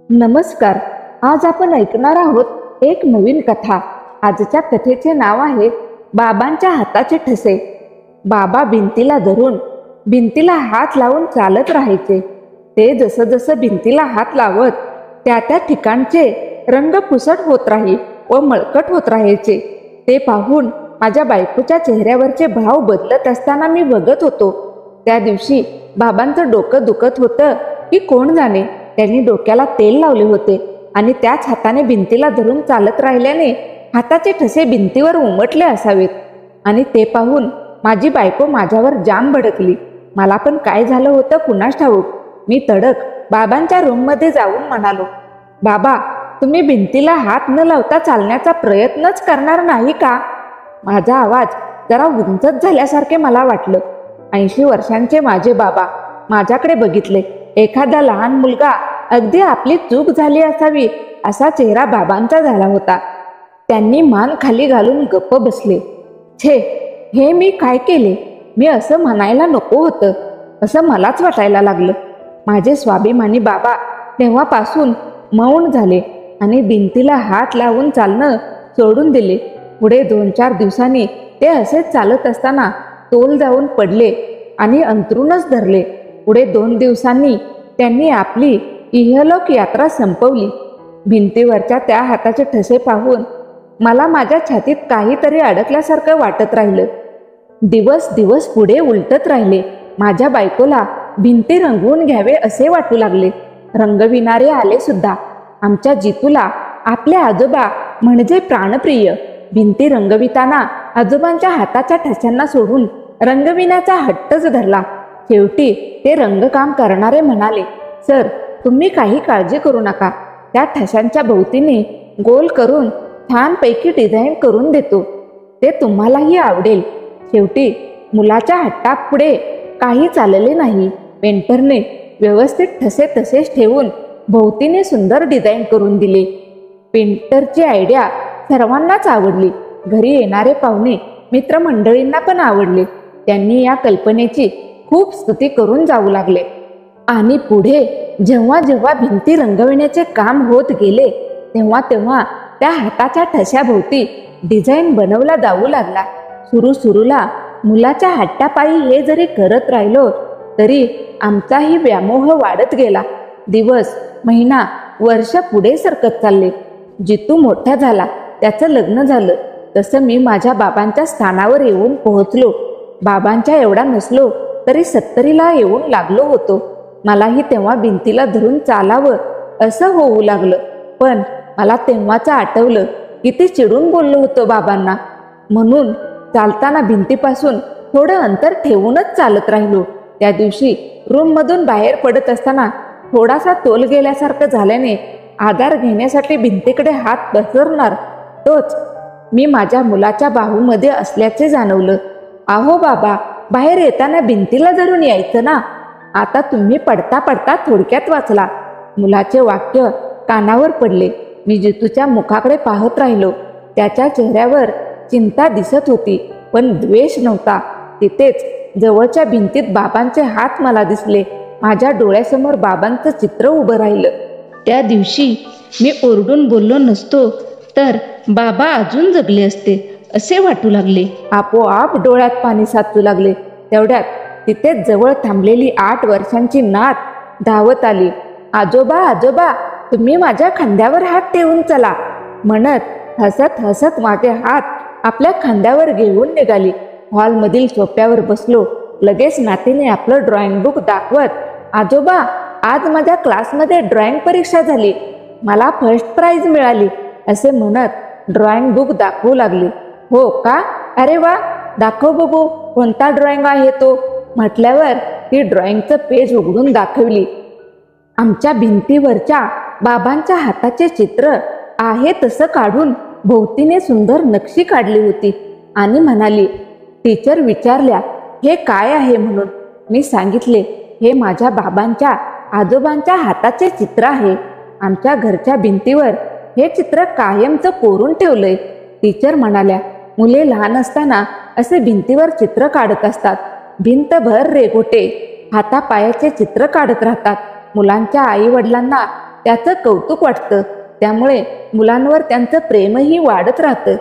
नमस्कार. आज आपण ऐकणार आहोत एक नवीन कथा. आजच्या कथेचे नाव आहे बाबांच्या हाताचे ठसे. बाबा भिंतीला धरून भिंतीला हात लावून चालत राहायचे. ते जसं जसं भिंतीला हात लावत त्या त्या ठिकाणचे रंग पुसट होत राही व मळकट होत राहायचे. ते पाहून माझ्या बायकोच्या चेहऱ्यावरचे भाव बदलत असताना मी बघत होतो. त्या दिवशी बाबांचं डोकं दुखत होतं की कोण जाणे. त्यांनी डोक्याला तेल लावले होते आणि त्याच हाताने भिंतीला धरून चालत राहिल्याने हाताचे ठसे भिंतीवर उमटले असावेत. आणि ते पाहून माझी बायको माझ्यावर जाम भडकली. मला पण काय झालं होतं कुणास ठाऊक. मी तडक बाबांच्या रूममध्ये जाऊन म्हणालो, बाबा, तुम्ही भिंतीला हात न लावता चालण्याचा प्रयत्नच करणार नाही का? माझा आवाज जरा उंचच झाल्यासारखे मला वाटलं. 80 वर्षांचे माझे बाबा माझ्याकडे बघितले. एखादा लहान मुलगा अगदी आपली चूक झाली असावी असा चेहरा बाबांचा झाला होता. त्यांनी मान खाली घालून गप्प बसले. छे, हे मी काय केले? मी असं म्हणायला नको होतं असं मलाच वाटायला लागलं. माझे स्वाभिमानी बाबा तेव्हापासून मौन झाले आणि भिंतीला हात लावून चालणं सोडून दिले. पुढे 2-4 दिवसांनी ते असेच चालत असताना तोल जाऊन पडले आणि अंथरूणच धरले. पुढे 2 दिवसांनी त्यांनी आपली इहलोक यात्रा संपवली. भिंतीवरच्या त्या हाताचे ठसे पाहून मला माझ्या छातीत काहीतरी अडकल्यासारखं वाटत राहिलं. दिवस दिवस पुढे उलटत राहिले. माझ्या बायकोला भिंती रंगवून घ्यावे असे वाटू लागले. रंगविणारे आले सुद्धा. आमच्या जितूला आपले आजोबा म्हणजे प्राणप्रिय. भिंती रंगविताना आजोबांच्या हाताच्या ठस्यांना सोडून रंगविण्याचा हट्टच धरला. शेवटी ते रंगकाम करणारे म्हणाले, सर, तुम्ही काही काळजी करू नका. त्या ठशांच्या भोवतीने गोल करून छानपैकी डिझाईन करून देतो. ते तुम्हालाही आवडेल. शेवटी मुलाच्या हट्टापुढे काही चालले नाही. पेंटरने व्यवस्थित ठसे तसेच ठेवून भोवतीने सुंदर डिझाईन करून दिले. पेंटरची आयडिया सर्वांनाच आवडली. घरी येणारे पाहुणे मित्रमंडळींना पण आवडले. त्यांनी या कल्पनेची खूप स्तुती करून जाऊ लागले. आणि पुढे जेव्हा जेव्हा भिंती रंगविण्याचे काम होत गेले तेव्हा तेव्हा त्या हाताच्या ठशाभोवती डिझाईन बनवला जाऊ लागला. सुरूला मुलाच्या हट्टापायी हे जरी करत राहिलो तरी आमचाही व्यामोह वाढत गेला. दिवस, महिना, वर्ष पुढे सरकत चालले. जितू मोठा झाला, त्याचं लग्न झालं. तसं मी माझ्या बाबांच्या स्थानावर येऊन पोहोचलो. बाबांच्या एवढा नसलो तरी 70ला येऊन लागलो होतो. मलाही तेव्हा भिंतीला धरून चालावं असं होऊ लागलं. पण मला तेव्हाच आठवलं किती चिडून बोललो होतो बाबांना. म्हणून चालताना भिंतीपासून थोडं अंतर ठेवूनच चालत राहिलो. त्या दिवशी रूममधून बाहेर पडत असताना थोडासा तोल गेल्यासारखं झाल्याने आधार घेण्यासाठी भिंतीकडे हात पसरणार तोच मी माझ्या मुलाच्या बाहूमध्ये असल्याचे जाणवलं. आहो बाबा, बाहेर येताना भिंतीला धरून यायचं ना. आता तुम्ही पडता पडता थोडक्यात वाचला. मुलाचे वाक्य कानावर पडले. मी जितूच्या मुखाकडे पाहत राहिलो. त्याच्या चेहऱ्यावर चिंता दिसत होती पण द्वेष नव्हता. तिथेच जवळच्या भिंतीत बाबांचे हात मला दिसले. माझ्या डोळ्यासमोर बाबांचं चित्र उभं राहिलं. त्या दिवशी मी ओरडून बोललो नसतो तर बाबा अजून जगले असते असे वाटू लागले. आपोआप डोळ्यात पाणी साचू लागले. तेवढ्यात तिथेच जवळ थांबलेली 8 वर्षांची नात धावत आली. आजोबा, आजोबा, तुम्ही माझ्या खांद्यावर हात ठेवून चला म्हणत हसत हसत माझे हात आपल्या खांद्यावर घेऊन निघाली. हॉलमधील सोफ्यावर बसलो. लगेच नातीने आपलं ड्रॉइंग बुक दाखवत, आजोबा, आज माझ्या क्लासमध्ये ड्रॉइंग परीक्षा झाली. मला फर्स्ट प्राइज मिळाली असे म्हणत ड्रॉइंग बुक दाखवू लागली. हो का? अरे वा, दाखव बघू कोणता ड्रॉइंग आहे तो म्हटल्यावर ती ड्रॉइंगचं पेज उघडून दाखवली. आमच्या भिंतीवरच्या बाबांच्या हाताचे चित्र आहे तसं काढून भोवतीने सुंदर नक्षी काढली होती आणि म्हणाली. टीचर विचारल्या, हे काय आहे म्हणून. मी सांगितले, हे माझ्या बाबांच्या आजोबांच्या हाताचे चित्र आहे. आमच्या घरच्या भिंतीवर हे चित्र कायमचं कोरून ठेवलंय. टीचर म्हणाल्या, मुले लहान असताना असे भिंतीवर चित्र काढत असतात. भिंतभर रेघोटे हातापायाचे चित्र काढत राहतात. मुलांच्या आई वडिलांना त्याचं कौतुक वाटतं. त्यामुळे मुलांवर त्यांचं प्रेमही वाढत राहतं.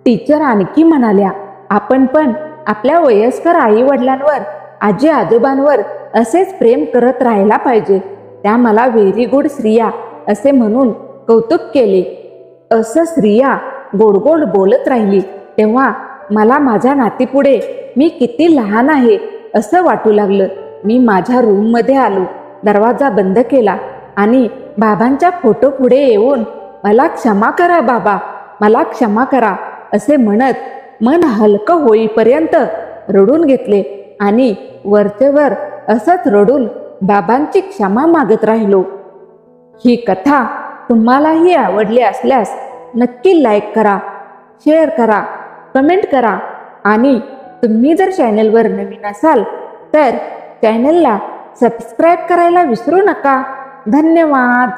टीचर आणखी म्हणाल्या, आपण पण आपल्या वयस्कर आई वडिलांवर, आजी आजोबांवर असेच प्रेम करत राहायला पाहिजे. त्या मला व्हेरी गुड श्रिया असे म्हणून कौतुक केले. असं श्रिया गोड गोड बोलत राहिली तेव्हा मला माझ्या नातीपुढे मी किती लहान आहे असं वाटू लागलं. मी माझ्या रूममध्ये आलो, दरवाजा बंद केला आणि बाबांच्या फोटो पुढे येऊन मला क्षमा करा बाबा, मला क्षमा करा असे म्हणत मन हलकं होईपर्यंत रडून घेतले आणि वरचेवर असंच रडून बाबांची क्षमा मागत राहिलो. ही कथा तुम्हालाही आवडली असल्यास नक्की लाईक करा, शेअर करा, कमेंट करा आणि तुम्ही जर चॅनलवर नवीन असाल तर चॅनलला सबस्क्राईब करायला विसरू नका. धन्यवाद.